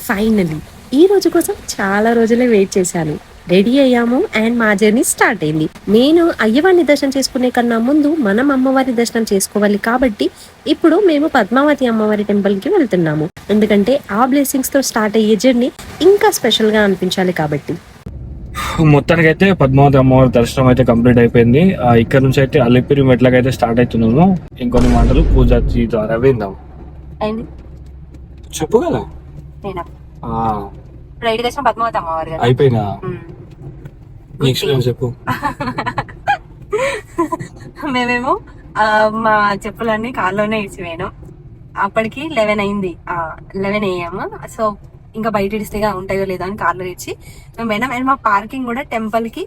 Finally ఈ రోజు కోసం చాలా రోజులే వెయిట్ చేశాను. రెడీ అయ్యాము అండ్ మా జర్నీ స్టార్ట్ అయింది. నేను అయ్యవారిని దర్శనం చేసుకునే కన్నా ముందు మనం అమ్మవారి దర్శనం చేసుకోవాలి కాబట్టి ఇప్పుడు మేము పద్మావతి అమ్మవారి టెంపుల్ కి వెళ్తున్నాము. ఎందుకంటే ఆ బ్లెస్సింగ్స్ తో స్టార్ట్ అయ్యే జర్నీ ఇంకా స్పెషల్ గా అనిపించాలి కాబట్టి. మొత్తానికి అయితే పద్మావతి అమ్మవారి దర్శనం అయితే కంప్లీట్ అయిపోయింది. ఇక్కడ నుంచి అయితే అలిపిరి మెట్లకైతే స్టార్ట్ అవుతున్నాము. ఇంకొన్ని మాటలు పూజ ద్వారా విందాం. చెప్పు కదా పద్మావతి అమ్మవారి అయిపోయినా ఎక్స్పీరియన్స్ చెప్పు. మేమేమో మా చెప్పులన్నీ కార్లోనే ఇచ్చిపోయాను. అప్పటికి 11 అయింది. 11 AM. సో ఇంకా బయట ఇడిస్తేగా ఉంటాయో లేదో అని కార్లో ఇచ్చి మేము పోయినాం. అండ్ మా పార్కింగ్ కూడా టెంపుల్ కి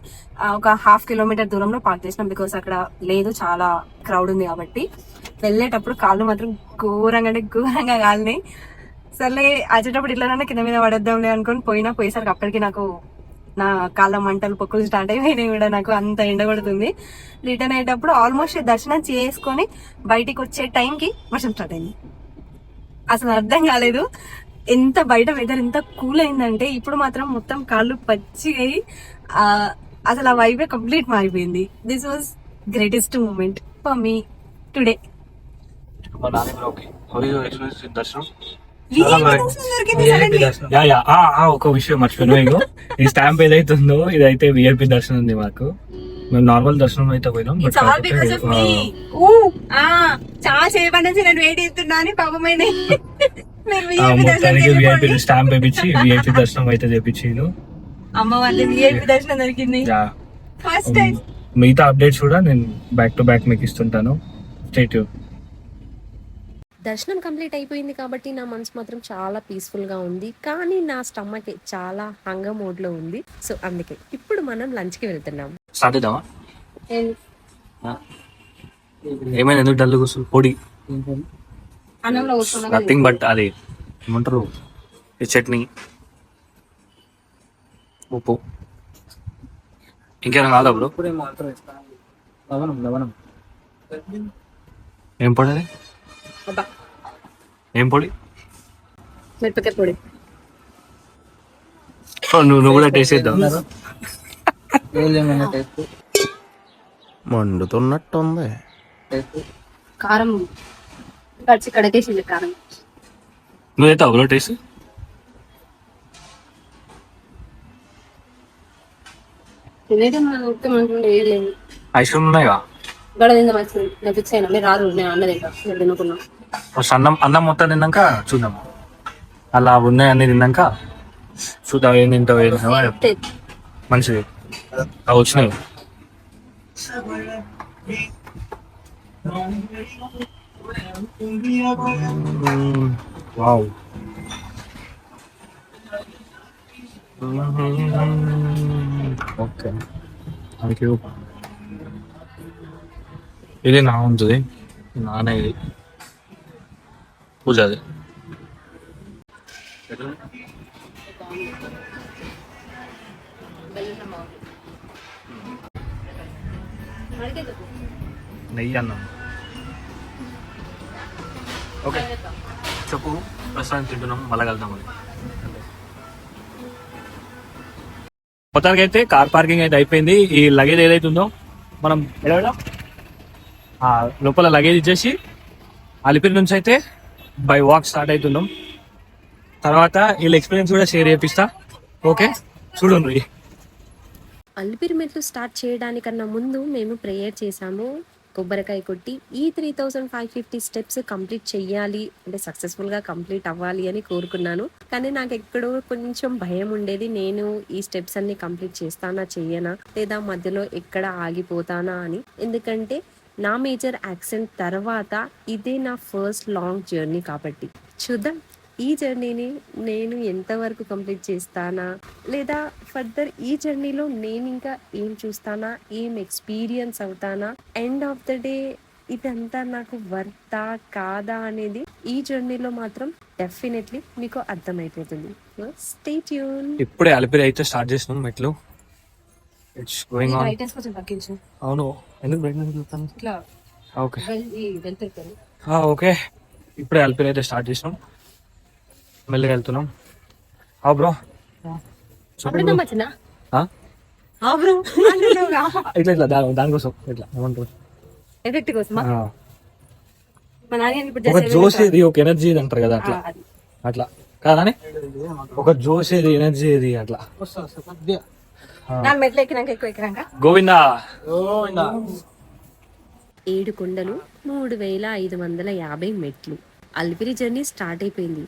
ఒక 1/2 కిలోమీటర్ దూరంలో పార్క్ చేసినాం. బికాస్ అక్కడ లేదు, చాలా క్రౌడ్ ఉంది కాబట్టి. వెళ్ళేటప్పుడు కాళ్ళు మాత్రం ఘోరంగా కాలినాయి. సర్లే వచ్చేటప్పుడు ఇట్లా కింద మీద పడేద్దాంలే అనుకుని పోయేసరికి అప్పటికి నాకు నా కాళ్ళ మంటలు పొక్కులు స్టార్ట్ అయిపోయినాయి కూడా. నాకు అంత ఎండ కొడుతుంది. రిటర్న్ అయ్యేటప్పుడు ఆల్మోస్ట్ దర్శనం చేసుకొని బయటికి వచ్చే టైంకి వర్షం స్టార్ట్ అయింది. అసలు అర్థం కాలేదు. ఎంత బయట వెదర్ ఎంత కూల్ అయిందంటే ఇప్పుడు మాత్రం మొత్తం కాళ్ళు పచ్చి అయ్యి అసలు ఆ వైబే కంప్లీట్ మారిపోయింది. This was greatest moment for me today. ఒక విషయం మర్చిపోయినా, ఈ స్టాంప్ ఏదైతుందో ఇదైతే విఐపి దర్శనం ఉంది మాకు. మేము నార్మల్ దర్శనం అయితే పోయినాం. చాలా సేపటి నుంచి నేను వెయిట్ చేస్తున్నా అని పాపమైన విఐపి స్టాంప్ వేయించి విఐపి దర్శనం అయితే చేపించిండు. అమ్మవారి విఐపి దర్శనం దొరికింది. First time. మిగతా అప్డేట్స్ కూడా నేను బ్యాక్ టు బ్యాక్ మీకు ఇస్తుంటాను. Stay tune. దర్శనం కంప్లీట్ అయిపోయింది కాబట్టి నా మనసు మాత్రం చాలా పీస్ఫుల్ గా ఉంది. కానీ నా స్టమక్ చాలా హంగర్ మోడ్ లో ఉంది. సో అందుకే ఇప్పుడు మనం లంచ్ కి వెళ్తున్నాం. ఏమైనా ఎందుకు డల్ కూర్చొని పొడి నథింగ్ బట్ అది ఏమంటారు, ఈ చట్నీ, ఉప్పు, ఇంకేమైనా కాదా బ్రో? ఏం పొడి అది? ఏం పొడి? మిరపకాయ పొడి. నువ్వు కూడా టేస్ట్ చేద్దాం. మండుతున్నట్టుంది. కారం కడిచి కడకేసింది కారం. నువ్వైతే అవలో టేస్ట్ ఐస్ క్రీమ్ ఉన్నాయిగా. అన్నం మొత్తం తిన్నాక చూద్దాం. అలా ఉన్నాయి అన్ని తిన్నాక చూద్దాం ఏం తింటావు ఏం మంచిది. అవి వచ్చినాయి. వావ్. Okay, thank you. ఇది నా ఉంటుంది, నానే ఇది పూజ. అది నెయ్యి అన్నం. ఓకే చెప్పు. ప్రస్తుతానికి తింటున్నాం, మళ్ళా కలుద్దాం. మొత్తానికి అయితే కార్ పార్కింగ్ అయితే అయిపోయింది. ఈ లగేజ్ ఏదైతే ఉందో మనం లోపల లగేజ్ ఇచ్చేసి అలిపిరి నుంచి అయితే బై వాక్ స్టార్ట్ అవుతున్నాం. తర్వాత వీళ్ళ ఎక్స్పీరియన్స్ కూడా షేర్ చేపిస్తా. ఓకే చూడండి. అలిపిరి మెట్లు స్టార్ట్ చేయడానికన్నా ముందు మేము ప్రేయర్ చేసాము. కొబ్బరికాయ కొట్టి ఈ 3550 స్టెప్స్ కంప్లీట్ చెయ్యాలి అంటే సక్సెస్ఫుల్గా కంప్లీట్ అవ్వాలి అని కోరుకున్నాను. కానీ నాకు ఎక్కడో కొంచెం భయం ఉండేది. నేను ఈ స్టెప్స్ అన్ని కంప్లీట్ చేస్తానా చెయ్యనా, లేదా మధ్యలో ఎక్కడ ఆగిపోతానా అని. ఎందుకంటే నా మేజర్ యాక్సిడెంట్ తర్వాత ఇదే నా ఫస్ట్ లాంగ్ జర్నీ కాబట్టి చూద్దాం ఈ జర్నీని నేను ఎంతవరకు కంప్లీట్ చేస్తానా, లేదా ఫర్దర్ ఈ జర్నీలో నేను ఇంకా ఏం చూస్తానా, ఏం ఎక్స్పీరియన్స్ అవుతానా, ఎండ్ ఆఫ్ ద డే ఇదంతా నాకు వర్తా కాదా అనేది ఈ జర్నీలో మాత్రం డెఫినెట్లీ మీకు అర్థమైపోతుంది. Stay tune. ఇప్పుడే అలిపిరి అయితే స్టార్ట్ చేసినాం మెట్లు. It's going on. అవును, ఎందుకు బ్రైట్నెస్? ఓకే ఓకే, ఇప్పుడే అలిపిరి అయితే స్టార్ట్ చేసినాం. మెల్లగా వెళ్తున్నాం. బ్రో వచ్చినా ఆ? బ్రో ఇట్లా ఇట్లా దానికోసం ఇట్లా ఏమంటారు ఎఫెక్ట్ కోసమా ఆ. మా నాన్న ఇప్పుడు ఒక just జోష్ ఏది ఒక ఎనర్జీ ఇది అంటారు కదా అట్లా అది. అట్లా కాదని ఒక జోష్ ఏది ఎనర్జీ ఏది అట్లా నా మెట్లు ఎక్కినాక ఎక్కువ ఎక్కినాక గోవిందా 7 కొండలు 3550 మెట్లు. అలిపిరి జర్నీ స్టార్ట్ అయిపోయింది.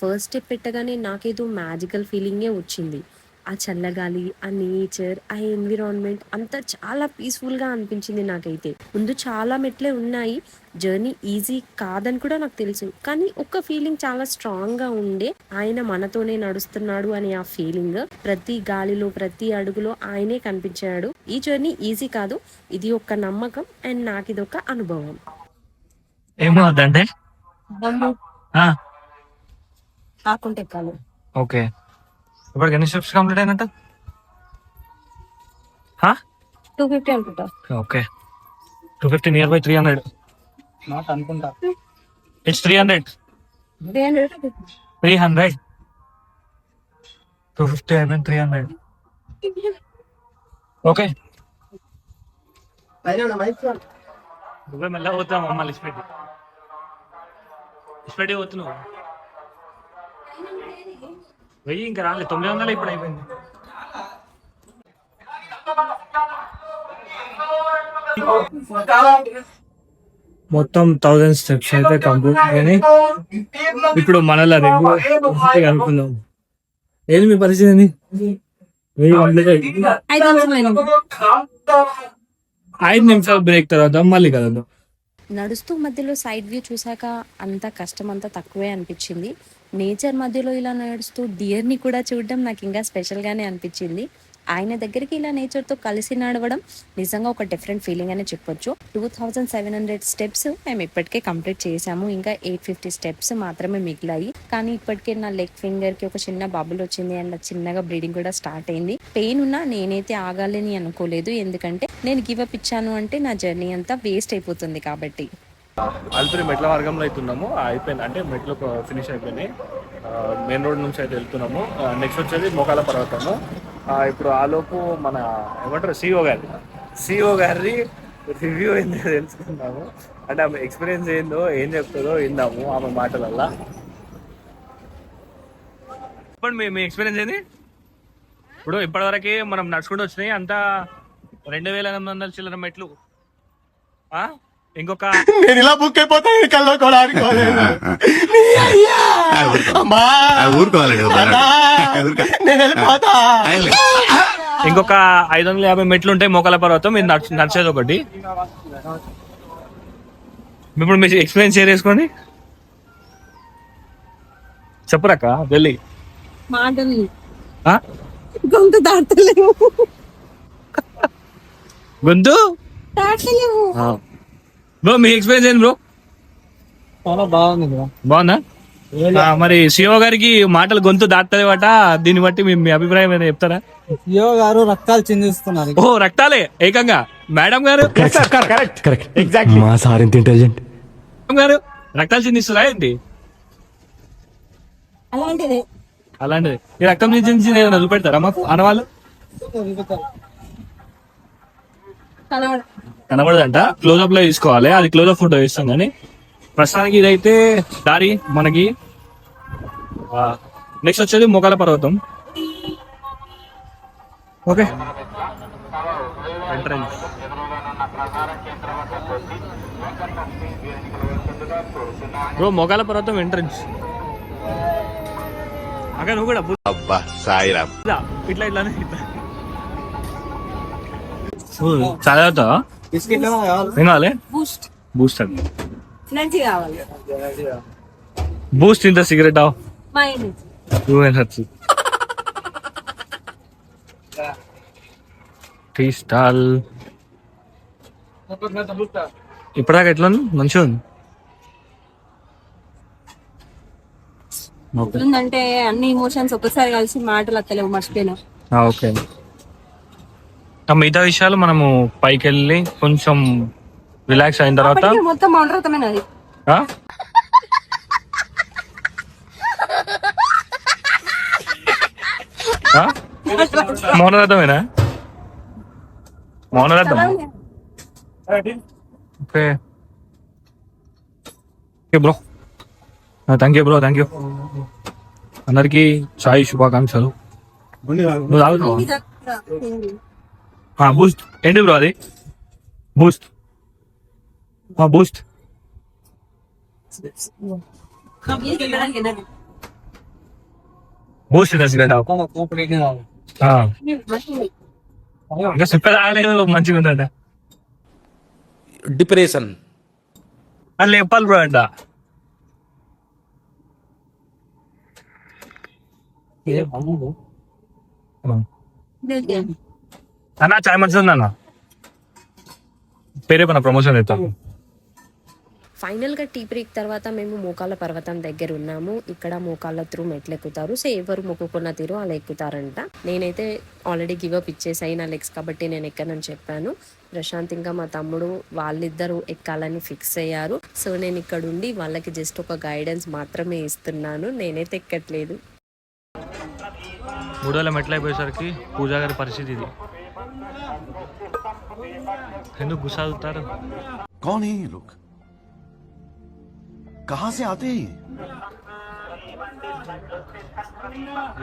ఫస్ట్ స్టెప్ పెట్టగానే నాకేదో మ్యాజికల్ ఫీలింగే వచ్చింది. ఆ చల్లగాలి, ఆ నేచర్, ఆ ఎన్విరాన్మెంట్ అంతా చాలా పీస్ఫుల్గా అనిపించింది నాకైతే. ముందు చాలా మెట్లే ఉన్నాయి, జర్నీ ఈజీ కాదని కూడా నాకు తెలుసు, కానీ ఒక్క ఫీలింగ్ చాలా స్ట్రాంగ్గా ఉండే, ఆయన మనతోనే నడుస్తున్నాడు అనే ఆ ఫీలింగ్. ప్రతి గాలిలో ప్రతి అడుగులో ఆయనే కనిపించాడు. ఈ జర్నీ ఈజీ కాదు, ఇది ఒక నమ్మకం అండ్ నాకు ఇది ఒక అనుభవం. ఏమో అదంటే కాకుంటే ఎక్కాలి. ఓకే ఇప్పటికి ఎన్ని స్టెప్స్ కంప్లీట్ అయినట్టు 250 అనుకుంటా. ఓకే 250 నియర్ బై 300 అనుకుంటా. ఇట్స్ 300 250 అయిపోయింది 300 ఓకే నువ్వే మెల్లగా పోతావు మమ్మల్ని ఇస్పెట్టి పోతున్నావు వెయ్యి ఇంకా రాలేదు 900 ఇప్పుడు అయిపోయింది మొత్తం 1000 స్టెప్స్ అయితే కంప్లీట్ కానీ ఇప్పుడు మనలా అనుకున్నాం ఏంది మీ పరిస్థితి ఏంది 5 నిమిషాలు బ్రేక్ తర్వాత మళ్ళీ కలదు నడుస్తూ మధ్యలో సైడ్ వ్యూ చూసాక అంత కష్టం అంతా తక్కువే అనిపించింది. నేచర్ మధ్యలో ఇలా నడుస్తూ డియర్ని కూడా చూడడం నాకు ఇంకా స్పెషల్గానే అనిపించింది. ఆయన దగ్గరికి ఇలా నేచర్తో కలిసి నడవడం నిజంగా ఒక డిఫరెంట్ ఫీలింగ్ అనే చెప్పొచ్చు. 2700 స్టెప్స్ మేము ఇప్పటికే కంప్లీట్ చేసాము, ఇంకా 850 స్టెప్స్ మాత్రమే మిగిలాయి. కానీ ఇప్పటికే నా లెగ్ ఫింగర్ కి ఒక చిన్న బబుల్ వచ్చింది అండ్ చిన్నగా బ్లీడింగ్ కూడా స్టార్ట్ అయింది. పెయిన్ ఉన్నా నేనైతే ఆగాలని అనుకోలేదు, ఎందుకంటే నేను గివ్ అప్ ఇచ్చాను అంటే నా జర్నీ అంతా వేస్ట్ అయిపోతుంది కాబట్టి. అలిపిరి మెట్ల మార్గంలో అవుతున్నాము అయిపోయింది అంటే మెట్లు ఫినిష్ అయిపోయినాయి మెయిన్ రోడ్ నుంచి అయితే వెళ్తున్నాము నెక్స్ట్ వచ్చేది మోకాల పర్వతము ఇప్పుడు ఆలోపు మన ఏమంటారు సిఓ గారి రివ్యూ ఏందో తెలుసుకుందాము అంటే ఆమె ఎక్స్పీరియన్స్ ఏందో ఏం చెప్తుందో విందాము ఆమె మాటలల్లా చెప్పండి మీ ఎక్స్పీరియన్స్ ఏంది ఇప్పుడు ఇప్పటివరకు మనం నడుచుకుంటూ వచ్చినాయి అంతా 2800 చిల్లర మెట్లు ఇంకొక నేను ఇలా బుక్ అయిపోతా కల్లో కూడా ఆడుకోలేదు ఇంకొక 550 మెట్లు ఉంటాయి మోకాల పర్వతం మీరు నడిచేది ఒకటి ఇప్పుడు మీ ఎక్స్పీరియన్స్ షేర్ చేసుకోండి చెప్పురాక వెళ్ళి మాటలు గొంతు దాటలేవు గొంతు దాటలేవు బ్రో మీ ఎక్స్పీరియన్స్ ఏంటి బ్రో చాలా బాగుంది బ్రో. బాగుందా మరి సిఓ గారికి మాటలు గొంతు దాటలేవట దీన్ని బట్టి మీ అభిప్రాయం ఏమైనా చెప్తారా సిఓ గారు రక్తాలు చిందిస్తున్నారు. ఓ రక్తాలే ఏకంగా మేడం గారు మా సార్ ఇంత ఇంటెలిజెంట్ మేడం గారు రక్తాలు చిందిస్తురా ఏంటి అలాంటిది అలాంటిది ఈ రక్తం చిందించి ఏమైనా వదిలిపెడతారా మాకు ఆనవాళ్ళు కనబడదంట క్లోజ్అప్ లో తీసుకోవాలి అది క్లోజ్అప్ ఫోటో ఇస్తాం కానీ ప్రస్తుతానికి ఇదైతే దారి మనకి నెక్స్ట్ వచ్చేది మోకాల పర్వతం ఓకే ఎంట్రన్స్ బ్రో మోకాల పర్వతం ఎంట్రన్స్ అక్కడ నువ్వు కూడా అబ్బా సాయిరామ్ ఇట్లా ఇట్లానే ఇట్లా చాలా అవుతావా బిస్కెట్ కావాలి. ఏం కావాలి బూస్ట్ బూస్ట్ అండి ఎనర్జీ కావాలి బూస్ట్ ఇంత సిగరెట్ మా ఎనర్జీ ఎనర్జీ టీ స్టాల్ ఇప్పటిదాకా ఎట్లా ఉంది మంచిగా ఉంది ఉందంటే అన్ని ఇమోషన్స్ ఒక్కసారి కలిసి మాటలు అత్తలేవు మర్చిపోయినా ఓకే మిగతా విషయాలు మనము పైకి వెళ్ళి కొంచెం రిలాక్స్ అయిన తర్వాత అప్పటికి మొత్తం మౌనవ్రతమేనది మౌనరథమేనా? మౌనరథం. Okay bro, thank you bro, thank you. అందరికి సాయి శుభాకాంక్షలు. నువ్వు తాగుతావా? బూస్ట్ ఏంటి బ్రో అది? బూస్ట్ బూస్ట్ బూస్ట్ ఇంకా చెప్పేది ఆగలేదు, మంచిగా ఉందంట. డిప్రెషన్ అని చెప్పాలి బ్రో అంట. అన్నా చాయ్ మంచిది అన్న. పేరే పైన ప్రమోషన్ అవుతాను. ఫైనల్గా టీ బ్రేక్ తర్వాత మేము మోకాళ్ళ పర్వతం దగ్గర ఉన్నాము. ఇక్కడ మోకాళ్ళ త్రూ మెట్లు ఎక్కుతారు. సో ఎవరు మొక్కుకున్న తీరు అలా ఎక్కుతారంట. నేనైతే ఆల్రెడీ గివప్ ఇచ్చేసాయి నా లెగ్స్ కాబట్టి నేను ఎక్కనని చెప్పాను. ప్రశాంత్ ఇంకా మా తమ్ముడు వాళ్ళిద్దరూ ఎక్కాలని ఫిక్స్ అయ్యారు. సో నేను ఇక్కడ ఉండి వాళ్ళకి జస్ట్ ఒక గైడెన్స్ మాత్రమే ఇస్తున్నాను, నేనైతే ఎక్కట్లేదు. 3000 మెట్లు అయిపోయేసరికి పూజా గారి పరిస్థితి ఇది. ఎందుకు గుసాగుతారు? कौन है ये लोग? कहां से आते हैं?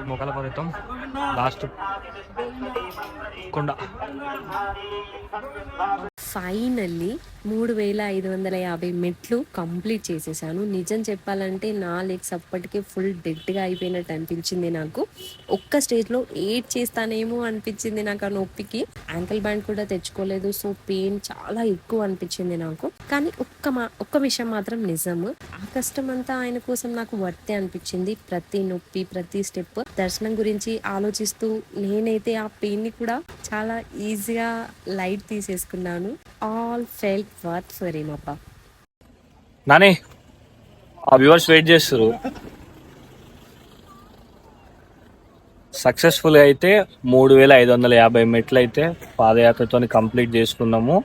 మొక్కల పర్వతం లాస్ట్ కొండ. ఫైనల్లీ 3550 మెట్లు కంప్లీట్ చేసేసాను. నిజం చెప్పాలంటే నా లెగ్స్ అప్పటికే ఫుల్ డెడ్గా అయిపోయినట్టు అనిపించింది నాకు. ఒక్క స్టేజ్లో 8 చేస్తానేమో అనిపించింది నాకు ఆ నొప్పికి. యాంకిల్ బ్యాండ్ కూడా తెచ్చుకోలేదు. సో పెయిన్ చాలా ఎక్కువ అనిపించింది నాకు. కానీ ఒక్క విషయం మాత్రం నిజం, ఆ కష్టం అంతా ఆయన కోసం నాకు వర్తే అనిపించింది. ప్రతి నొప్పి, ప్రతి స్టెప్, దర్శనం గురించి ఆలోచిస్తూ నేనైతే ఆ పెయిన్ ని కూడా చాలా ఈజీగా లైట్ తీసేసుకున్నాను. All felt worth for him అప్ప. నాని ఆ వ్యూవర్స్ వెయిట్ చేస్తారు. సక్సెస్ఫుల్ అయితే 3550 మెట్లు అయితే పాదయాత్రతో కంప్లీట్ చేసుకున్నాము.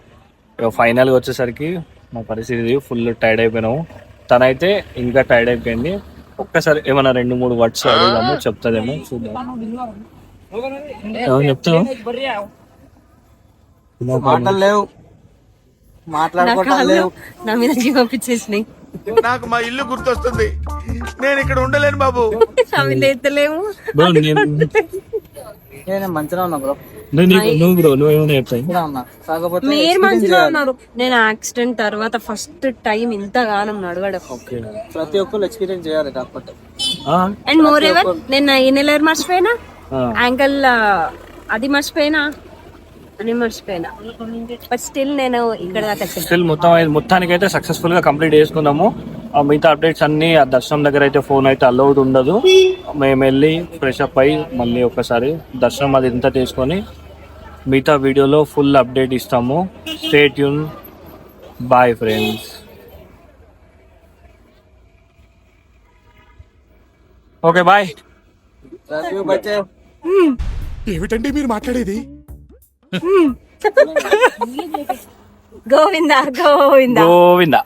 ఇక ఫైనల్గా వచ్చేసరికి మా పరిస్థితి ఫుల్ టైర్డ్ అయిపోయినాము. తనైతే ఇంకా టైర్డ్ అయిపోయింది. ఒక్కసారి ఏమైనా 2-3 వర్డ్స్ అడుగుదాము, చెప్తాదేమో చూద్దాం. చెప్తావు? మాటలు లేవు, మాట్లాడుకోవటాలు లేవు. నా మీద జీవపించేసినాయి. నాకు మా ఇల్లు గుర్తొస్తుంది. నేను ఇక్కడ ఉండలేను బాబు. నా మీద ఎత్తలేము. బ్రో నేను మంచిగా ఉన్నా బ్రో, నువ్వు బ్రో నువ్వేమైనా చెప్తాయి? మంచిగా ఉన్నా. కాకపోతే మీరు experience మంచిగా చేయాలి. ఉన్నారు. నేను యాక్సిడెంట్ తర్వాత ఫస్ట్ టైం ఇంతగానం నడవడం. ప్రతి ఒక్కరు ఎక్స్పీరియన్స్ చేయాలి. కాకపోతే అండ్ మోర్ ఎవర్ నేను ఇన్హేలర్ మర్చిపోయినా, యాంకల్ అది మర్చిపోయినా, అని మర్చిపోయినా. బట్ స్టిల్ నేను ఇక్కడ దాకా వచ్చాను. స్టిల్ మొత్తానికి అయితే సక్సెస్ఫుల్ గా కంప్లీట్ చేసుకున్నాము. ఆ మిగతా అప్డేట్స్ అన్ని ఆ దర్శనం దగ్గర అయితే ఫోన్ అయితే అలౌడ్ ఉండదు. మేము వెళ్ళి ఫ్రెష్ అప్ అయ్యి మళ్ళీ ఒకసారి దర్శనం అది ఇంత చేసుకొని మిగతా వీడియోలో ఫుల్ అప్డేట్ ఇస్తాము. Stay tune. Bye friends. Okay bye. ఏమిటండి మీరు మాట్లాడేది? గోవిందా గోవిందా గోవిందా.